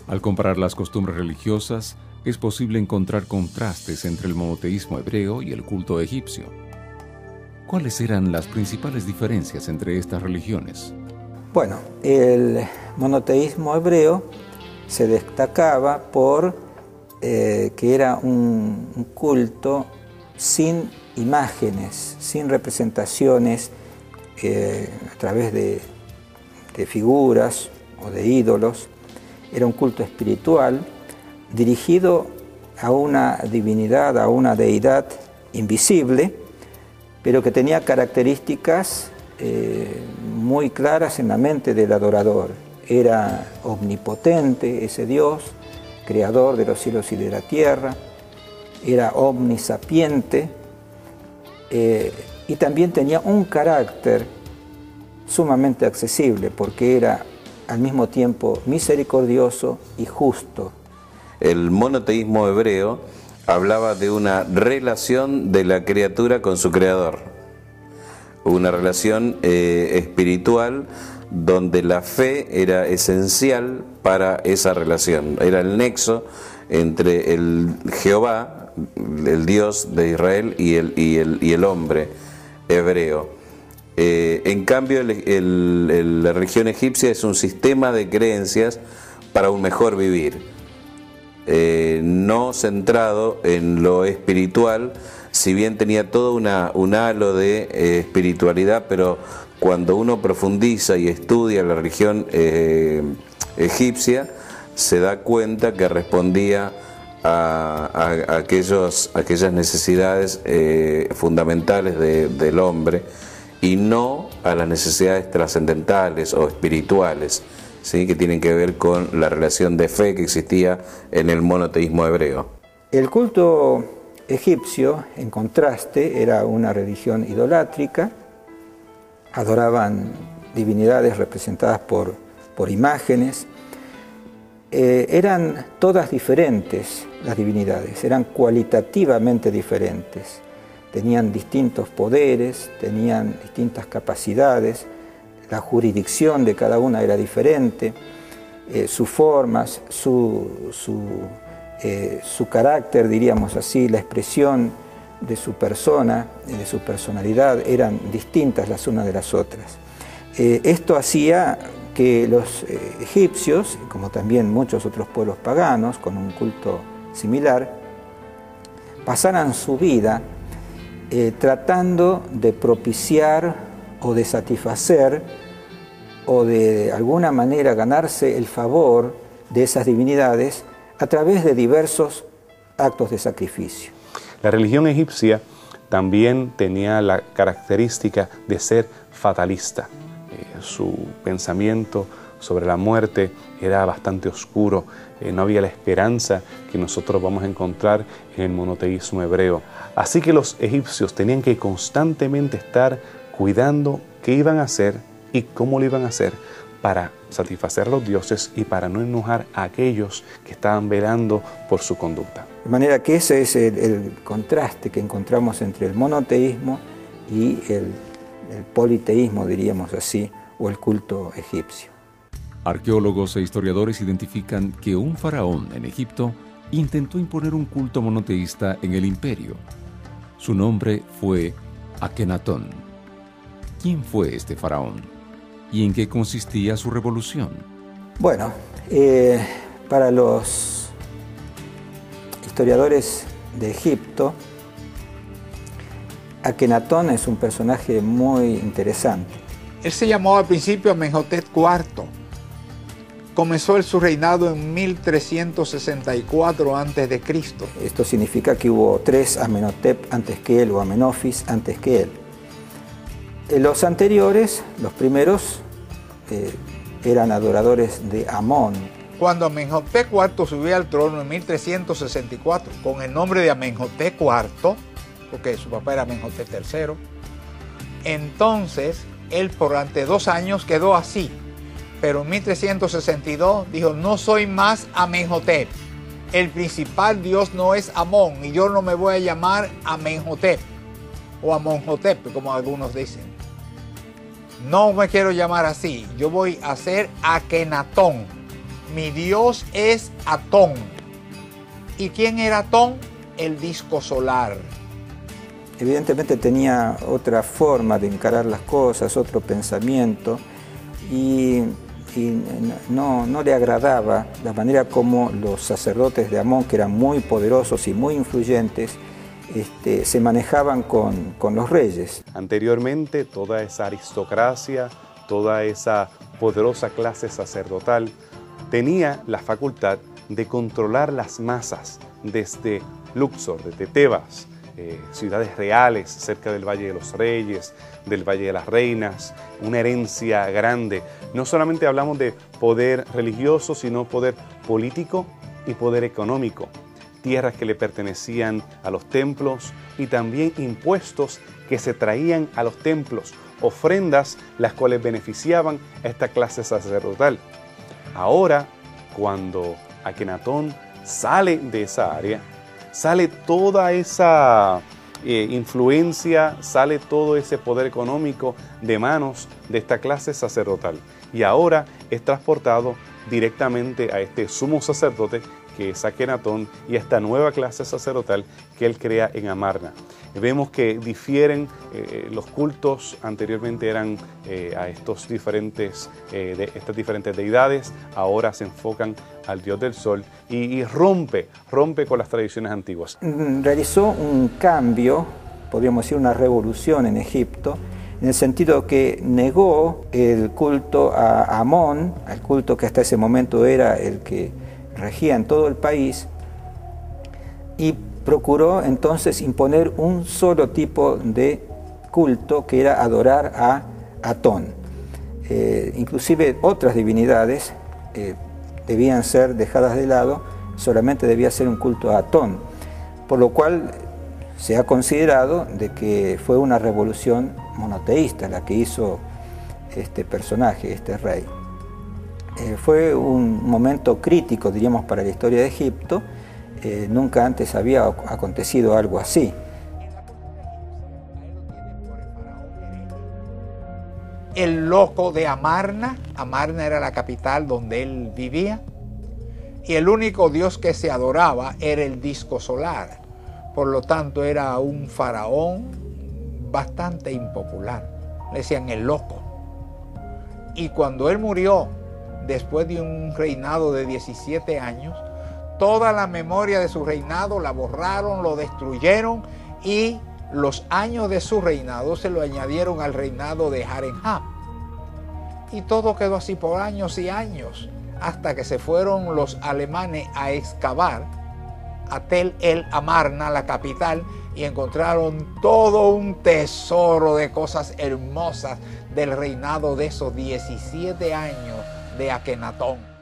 Al comparar las costumbres religiosas, es posible encontrar contrastes entre el monoteísmo hebreo y el culto egipcio. ¿Cuáles eran las principales diferencias entre estas religiones? Bueno, el monoteísmo hebreo se destacaba por que era un culto sin imágenes, sin representaciones a través de figuras o de ídolos. Era un culto espiritual dirigido a una divinidad, a una deidad invisible, pero que tenía características muy claras en la mente del adorador. Era omnipotente ese Dios, creador de los cielos y de la tierra, era omnisapiente y también tenía un carácter sumamente accesible porque era al mismo tiempo misericordioso y justo. El monoteísmo hebreo hablaba de una relación de la criatura con su creador, una relación espiritual donde la fe era esencial para esa relación, era el nexo entre el Jehová, el Dios de Israel, y el hombre hebreo. En cambio, la religión egipcia es un sistema de creencias para un mejor vivir, no centrado en lo espiritual, si bien tenía todo un halo de espiritualidad, pero cuando uno profundiza y estudia la religión egipcia, se da cuenta que respondía a aquellas necesidades fundamentales del hombre y no a las necesidades trascendentales o espirituales, ¿sí?, que tienen que ver con la relación de fe que existía en el monoteísmo hebreo. El culto egipcio, en contraste, era una religión idolátrica. Adoraban divinidades representadas por imágenes. Eran todas diferentes las divinidades, eran cualitativamente diferentes. Tenían distintos poderes, tenían distintas capacidades, la jurisdicción de cada una era diferente, sus formas, su carácter, diríamos así, la expresión de su persona, de su personalidad, eran distintas las unas de las otras. Esto hacía que los egipcios, como también muchos otros pueblos paganos con un culto similar, pasaran su vida tratando de propiciar o de satisfacer o de alguna manera ganarse el favor de esas divinidades a través de diversos actos de sacrificio. La religión egipcia también tenía la característica de ser fatalista. Su pensamiento sobre la muerte era bastante oscuro, no había la esperanza que nosotros vamos a encontrar en el monoteísmo hebreo. Así que los egipcios tenían que constantemente estar cuidando qué iban a hacer y cómo lo iban a hacer para satisfacer a los dioses y para no enojar a aquellos que estaban velando por su conducta. De manera que ese es el contraste que encontramos entre el monoteísmo y el politeísmo, diríamos así, o el culto egipcio. Arqueólogos e historiadores identifican que un faraón en Egipto intentó imponer un culto monoteísta en el imperio. Su nombre fue Akenatón. ¿Quién fue este faraón? ¿Y en qué consistía su revolución? Bueno, para los historiadores de Egipto, Akenatón es un personaje muy interesante. Él se llamó al principio Amenhotep IV. Comenzó su reinado en 1364 a.C. Esto significa que hubo 3 Amenhotep antes que él o Amenofis antes que él. Los anteriores, los primeros, eran adoradores de Amón. Cuando Amenhotep IV subió al trono en 1364 con el nombre de Amenhotep IV, porque su papá era Amenhotep III, entonces él durante 2 años quedó así. Pero en 1362 dijo, no soy más Amenhotep. El principal dios no es Amón y yo no me voy a llamar Amenhotep o Amonhotep, como algunos dicen. No me quiero llamar así, yo voy a ser Akenatón. mi Dios es Atón. ¿Y quién era Atón? El disco solar. Evidentemente tenía otra forma de encarar las cosas, otro pensamiento, y no le agradaba la manera como los sacerdotes de Amón, que eran muy poderosos y muy influyentes, se manejaban con los reyes. Anteriormente, toda esa aristocracia, toda esa poderosa clase sacerdotal tenía la facultad de controlar las masas desde Luxor, desde Tebas, ciudades reales cerca del Valle de los Reyes, del Valle de las Reinas, una herencia grande. No solamente hablamos de poder religioso, sino poder político y poder económico. Tierras que le pertenecían a los templos y también impuestos que se traían a los templos, ofrendas las cuales beneficiaban a esta clase sacerdotal. Ahora, cuando Akenatón sale de esa área, sale toda esa influencia, sale todo ese poder económico de manos de esta clase sacerdotal. Y ahora es transportado directamente a este sumo sacerdote que es Akenatón y a esta nueva clase sacerdotal que él crea en Amarna. Vemos que difieren los cultos, anteriormente eran a estas diferentes deidades, ahora se enfocan al dios del sol y rompe con las tradiciones antiguas. Realizó un cambio, podríamos decir una revolución en Egipto, en el sentido que negó el culto a Amón, al culto que hasta ese momento era el que regía en todo el país, y procuró entonces imponer un solo tipo de culto, que era adorar a Atón. Inclusive otras divinidades debían ser dejadas de lado, solamente debía ser un culto a Atón, por lo cual se ha considerado de que fue una revolución monoteísta la que hizo este personaje, este rey. Fue un momento crítico, diríamos, para la historia de Egipto. Nunca antes había acontecido algo así. El loco de Amarna. Amarna era la capital donde él vivía. Y el único dios que se adoraba era el disco solar. Por lo tanto, era un faraón bastante impopular. Le decían el loco. Y cuando él murió, después de un reinado de 17 años, toda la memoria de su reinado la borraron, lo destruyeron, y los años de su reinado se lo añadieron al reinado de Jarenham. Y todo quedó así por años y años, hasta que se fueron los alemanes a excavar a Tel el Amarna, la capital, y encontraron todo un tesoro de cosas hermosas del reinado de esos 17 años de Akenatón.